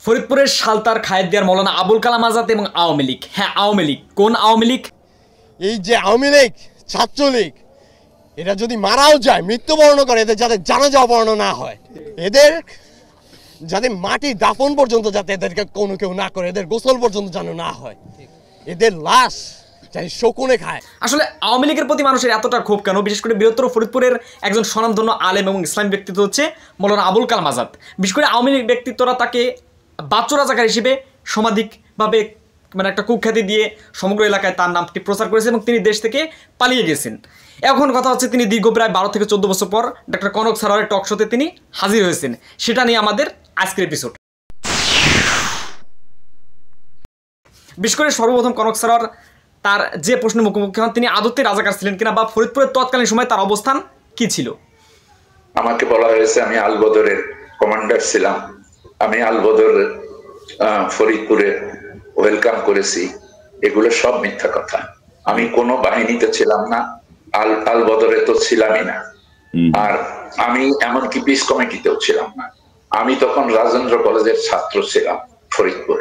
ফরিদপুরের সালতার খায়েরদিয়ার মৌলানা আবুল কালাম আজাদ এবং আওয়ামী লীগ। হ্যাঁ, আওয়ামী লীগ। কোন আওয়ামী লীগ? এই যে আওয়ামী লীগ, ছাত্রলীগ, এরা যদি মারাও যায়, মৃত্যুবরণ করে, এদের যাতে জানাজা অপহরণ না হয়, এদের যাতে মাটি দাফন পর্যন্ত যাতে এদেরকে কোনো কেউ না করে, এদের গোসল পর্যন্ত যেন না হয়, এদের লাশ যাতে শকুনে খায়। আসলে আওয়ামী লীগের প্রতি মানুষের এতটা ক্ষোভ কেন? বিশেষ করে বৃহত্তর ফরিদপুরের একজন স্বনামধন্য আলেম এবং ইসলামী ব্যক্তিত্ব হচ্ছে মৌলানা আবুল কালাম আজাদ। বিশেষ করে আওয়ামী লীগ ব্যক্তিত্বরা তাকে বাচ্চু রাজাকার হিসেবে সমাধিকভাবে একটা কুখ্যাতি দিয়ে সমগ্র এলাকায় তার নামটি প্রচার করেছে এবং তিনি দেশ থেকে পালিয়ে গেছেন। এখন কথা হচ্ছে তিনি দীর্ঘ প্রায় 12 থেকে 14 বছর পর ডক্টর কনক সারোয়ারের টক শোতে তিনি হাজির হয়েছেন। সেটা নিয়ে আমাদের আজকের এপিসোড। বিশেষ করে সর্বপ্রথম কনক সারোয়ার তার যে প্রশ্নের মুখোমুখি হন, তিনি আদতে রাজাকার ছিলেন কিনা বা ফরিদপুরের তৎকালীন সময় তার অবস্থান কি ছিল? আমাকে বলা হয়েছে আমি আল বদরের কমান্ডার ছিলাম, আমি আল বদর ফরিদপুরে ওয়েলকাম করেছি। এগুলো সব মিথ্যা কথা। আমি কোনো বাহিনীতে ছিলাম না, আল বদরে তো ছিলামই না, আর আমি এমনকি পিস কমিটিতেও ছিলাম না। আমি তখন রাজেন্দ্র কলেজের ছাত্র ছিলাম ফরিদপুর।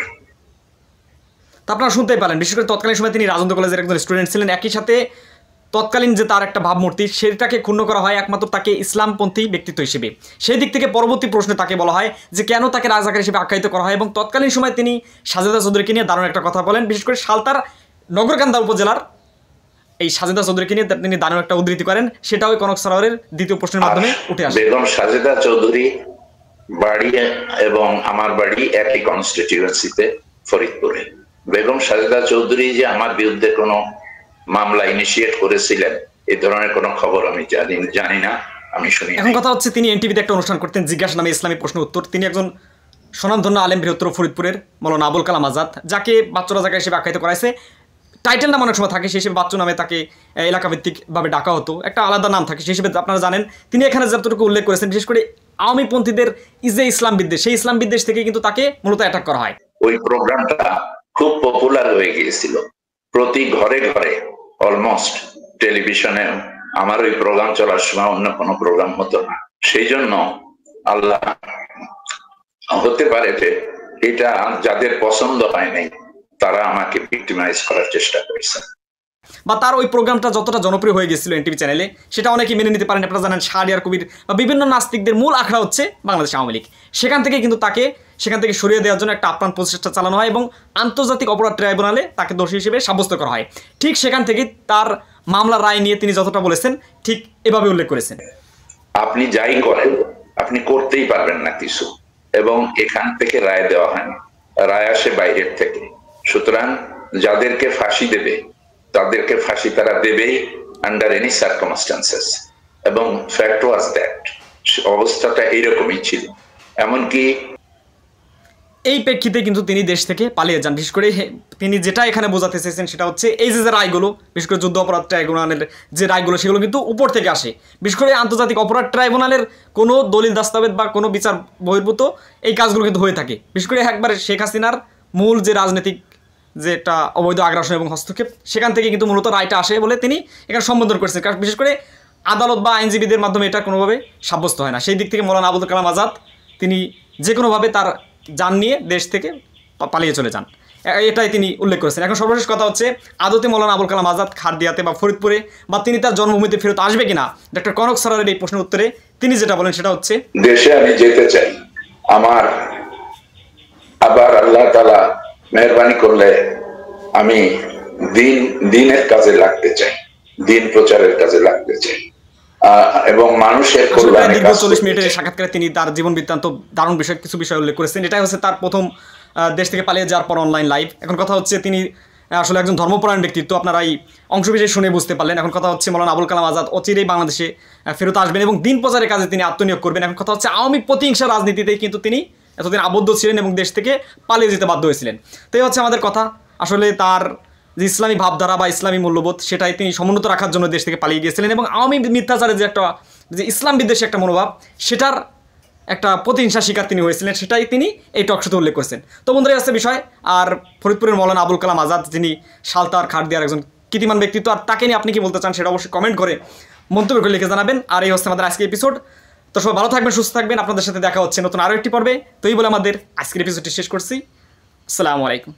আপনারা শুনতেই পারেন, বিশেষ করে তৎকালীন সময় তিনি রাজেন্দ্র কলেজের একজন স্টুডেন্ট ছিলেন। একই সাথে তৎকালীন যে তার একটা ভাবমূর্তি, সেটাকে ক্ষুণ্ণ করা হয় একমাত্র তাকে ইসলামপন্থী ব্যক্তিত্ব হিসেবে। সেই দিক থেকে পরবর্তী প্রশ্নে তাকে বলা হয় যে কেন তাকে রাজাকার হিসেবে আখ্যায়িত করা হয়, এবং তৎকালীন সময় তিনি সাজেদা চৌধুরীকে নিয়ে দারুণ একটা কথা বলেন। বিশেষ করে সালতার নগরকান্দা উপজেলার এই সাজেদা চৌধুরীকে নিয়ে তিনি দারুণ একটা উদ্ধৃতি করেন। সেটা ওই কনক সারোয়ারের দ্বিতীয় প্রশ্নের মাধ্যমে উঠে আসে। বেগম সাজেদা চৌধুরী বাড়ি এবং আমার বাড়ি একই কনস্টিটিউয়েন্সিতে ফরিদপুরে। বেগম সাজেদা চৌধুরী যে আমার বিরুদ্ধে কোনো মামলা ইনিশিয়েট করেছিলেন এই ধরনের কোনো খবর আমি জানি না, আমি শুনি। এখন কথা হচ্ছে তিনি এনটিভিতে একটা অনুষ্ঠান করতেন, জিজ্ঞাসা নামে ইসলামী প্রশ্ন উত্তর। তিনি একজন স্বনামধন্য আলেম বৃহত্তর ফরিদপুরের মৌলানা আবুল কালাম আজাদ, যাকে বাচ্চু রাজাকার হিসেবে আখ্যায়িত করাইছে। টাইটেল নাম অনেক সময় থাকে, সেই হিসেবে বাচ্চু নামে তাকে এলাকাভিত্তিকভাবে ডাকা হতো, একটা আলাদা নাম থাকে সেই হিসেবে আপনারা জানেন। তিনি এখানে যতটুকু উল্লেখ করেছেন, বিশেষ করে আওয়ামী পন্থীদের যে ইসলাম বিদ্বেষ, সেই ইসলাম বিদ্বেষ থেকে কিন্তু তাকে মূলত অ্যাটাক করা হয়। ওই প্রোগ্রামটা খুব পপুলার হয়ে গিয়েছিল, প্রতি ঘরে ঘরে অলমোস্ট টেলিভিশনে আমার ওই প্রোগ্রাম চলার সময় অন্য কোনো প্রোগ্রাম হতো না। সেই জন্য আল্লাহ হতে পারে যে এটা যাদের পছন্দ হয় নাই তারা আমাকে ভিক্টিমাইজ করার চেষ্টা করেছে, বা তার ওই প্রোগ্রামটা যতটা জনপ্রিয় হয়ে গেছিল এনটিভি চ্যানেলে, সেটা অনেকেই মেনে নিতে পারেন। আপনারা জানেন শাহরিয়ার কবির বা বিভিন্ন নাস্তিকদের মূল আখড়া হচ্ছে বাংলাদেশ আওয়ামী লীগ। সেখান থেকে কিন্তু তাকে সেখান থেকে সরিয়ে দেওয়ার জন্য একটা আপ্রাণ প্রচেষ্টা চালানো হয় এবং আন্তর্জাতিক অপরাধ ট্রাইব্যুনালে তাকে দোষী হিসেবে সাব্যস্ত করা হয়। ঠিক সেখান থেকে তার মামলার রায় নিয়ে তিনি যতটা বলেছেন ঠিক এভাবে উল্লেখ করেছেন, আপনি যাই করেন আপনি করতেই পারবেন না কিছু, এবং এখান থেকে রায় দেওয়া হয় না, রায় আসে বাইরের থেকে। সুতরাং যাদেরকে ফাঁসি দেবে তাদেরকে ফাঁসি তারা দেবেই আন্ডার এনি সার্কামস্টান্সেস, এবং ফ্যাক্ট ওয়াজ দ্যাট, অবস্থাটা এইরকমই ছিল। এমনকি এই প্রেক্ষিতে কিন্তু তিনি দেশ থেকে পালিয়ে যান। বিশেষ করে তিনি যেটা এখানে বোঝাতে চেয়েছেন সেটা হচ্ছে এই যে রায়গুলো, বিশেষ করে যুদ্ধ অপরাধ ট্রাইব্যুনালের যে রায়গুলো, সেগুলো কিন্তু উপর থেকে আসে। বিশেষ করে আন্তর্জাতিক অপরাধ ট্রাইব্যুনালের কোনো দলিল দাস্তাবেজ বা কোনো বিচার বহির্ভূত এই কাজগুলো কিন্তু হয়ে থাকে। বিশেষ করে একবার শেখ হাসিনার মূল যে রাজনৈতিক যে একটা অবৈধ আগ্রাসন এবং হস্তক্ষেপ, সেখান থেকে কিন্তু মূলত রায়টা আসে বলে তিনি এখানে সম্বোধন করেছেন। কারণ বিশেষ করে আদালত বা আইনজীবীদের মাধ্যমে এটা কোনোভাবে সাব্যস্ত হয় না। সেই দিক থেকে মৌলানা আবুল কালাম আজাদ তিনি যে কোনোভাবে তার যান নিয়ে দেশ থেকে পালিয়ে চলে যান, এটাই তিনি উল্লেখ করেছেন। এখন সর্বশেষ কথা হচ্ছে আদতে মৌলানা আবুল কালাম আজাদ খারদিয়াতে বা ফরিদপুরে বা তিনি তার জন্মভূমিতে ফেরত আসবে কিনা, ডক্টর কনক সারোয়ারের এই প্রশ্নের উত্তরে তিনি যেটা বলেন সেটা হচ্ছে, দেশে আমি যেতে চাই, আমার আবার আল্লাহ তাআলা মেহেরবানি করলে আমি দিনের কাজে লাগতে চাই, দিন প্রচারের কাজে লাগতে চাই এবং মানুষের কল্যাণে কাজ করতে চাই। 40 মিনিটের সাক্ষাৎকারে তিনি তার জীবন বৃত্তান্ত দারুণ কিছু বিষয় উল্লেখ করেছেন। এটাই হচ্ছে তার প্রথম দেশ থেকে পালিয়ে যাওয়ার পর অনলাইন লাইভ। এখন কথা হচ্ছে তিনি আসলে একজন ধর্মপরায়ণ ব্যক্তিত্ব, আপনারা এই অংশবিশেষ শুনে বুঝতে পারলেন। এখন কথা হচ্ছে মৌলানা আবুল কালাম আজাদ অচিরেই বাংলাদেশে ফেরত আসবেন এবং দিন প্রচারের কাজে তিনি আত্মনিয়োগ করবেন। এখন কথা হচ্ছে আওয়ামী প্রতিহিংসা রাজনীতিতেই কিন্তু তিনি এতদিন আবদ্ধ ছিলেন এবং দেশ থেকে পালিয়ে যেতে বাধ্য হয়েছিলেন। তো এই হচ্ছে আমাদের কথা। আসলে তার যে ইসলামী ভাবধারা বা ইসলামী মূল্যবোধ, সেটাই তিনি সমুন্নত রাখার জন্য দেশ থেকে পালিয়ে গিয়েছিলেন এবং আওয়ামী মিথ্যাচারের যে ইসলাম বিদ্বেষী একটা মনোভাব, সেটার একটা প্রতিহিংসা শিকার তিনি হয়েছিলেন, সেটাই তিনি এই টকশোতে উল্লেখ করেছেন। তো বন্ধুরা, আছে বিষয়। আর ফরিদপুরের মৌলানা আবুল কালাম আজাদ, যিনি সালতার খারদিয়ার একজন কীর্তিমান ব্যক্তিত্ব, আর তাকে নিয়ে আপনি কি বলতে চান সেটা অবশ্যই কমেন্ট করে মন্তব্য করে লিখে জানাবেন। আর এই হচ্ছে আমাদের আজকে এপিসোড। তো তো সবাই ভালো থাকবেন, সুস্থ থাকবেন, আপনাদের সাথে দেখা হচ্ছে নতুন আরও একটি পর্বে। তো এই বলে আমাদের আজকের এপিসোডটি শেষ করছি। আসসালামু আলাইকুম।